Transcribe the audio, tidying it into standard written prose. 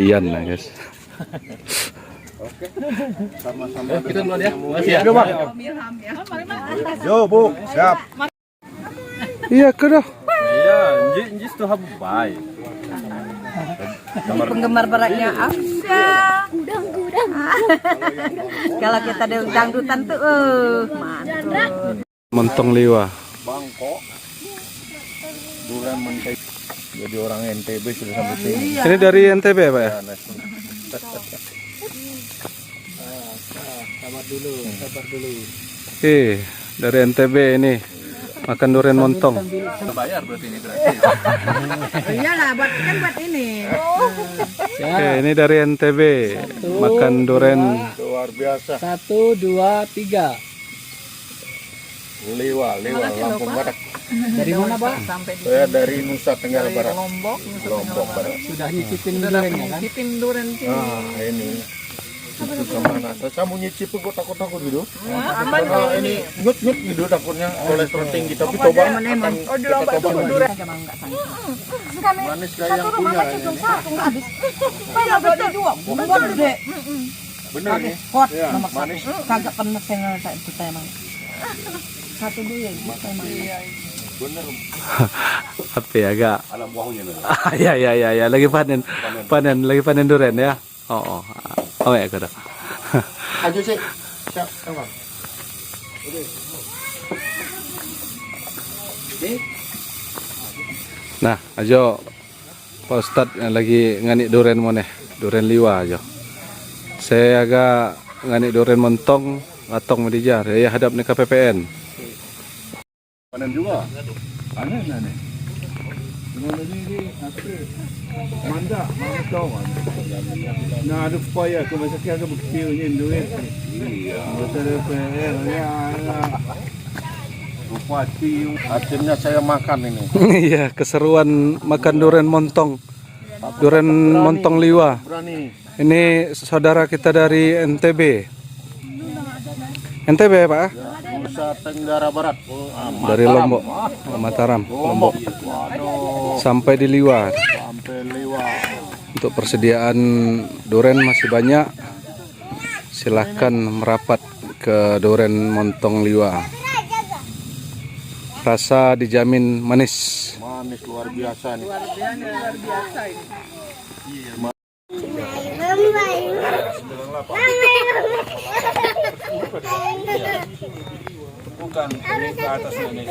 Iyan lah guys. Oke. Sama-sama. Kita duluan ya. Makasih ya. Bang. Yo, Bu. Siap. Iya ke dah. Iya, njis tuh habai. Penggemar beratnya Afsa. Gudang. Kalau kita dangdutan tuh, mantul. Montong liwa. Bangkok. Durian mentega. Jadi orang NTB sudah sampai sini. Ini dari NTB ya Pak ya? Sabar dulu. Oke, dari NTB ini makan durian montong. Bayar berarti ini gratis. Iyalah, buat ini. Oke, ini dari NTB makan durian Luar biasa. 1, 2, 3. Liwa, Lampung Barat. Dari mana, Pak? Saya dari Nusa Tenggara Barat. Lombok Barat. Sudah nyicipin duriannya kan? Nyicipin durian sini. Ah, ini. Itu kemana? Saya mau nyicip kok takut-takut gitu. Aman Karena ini nyut gitu takutnya kolesterol tinggi. Tapi coba akan kita coba durian. Manis kayak yang punya ini. Bener nih. Hot, Iya, nomor manis. kagak pernah saya itu saya emang. Satu dulu ya, emang. Bener. apa ya agak. Alam buahnya nih. Ya, lagi panen durian ya. Oh ya kada. Ayo sih. Siap, sama. Nah, ajo Pak Ustadz yang lagi nganik durian moneh, durian liwa ajo. Saya agak nganik durian montong, atong medijar, ya hadap nih KPPN. Panen juga. Panen nih. Dengan ini asli. Manda, tahu kan. Nah, ada upaya ke masa kira buktinya duit. Iya. Betul PR ya. Bupati akhirnya saya makan ini. Iya, keseruan makan durian montong. Durian montong liwa. Berani. Ini saudara kita dari NTB. NTB ya, Pak? Nusa Tenggara Barat. Dari Lombok, Mataram, Lombok. Sampai di Liwa. Sampai Liwa. Untuk persediaan durian masih banyak. Silahkan merapat ke durian montong Liwa. Rasa dijamin manis. Manis luar biasa nih. Luar biasa ini. Bukan ini ke atas ini.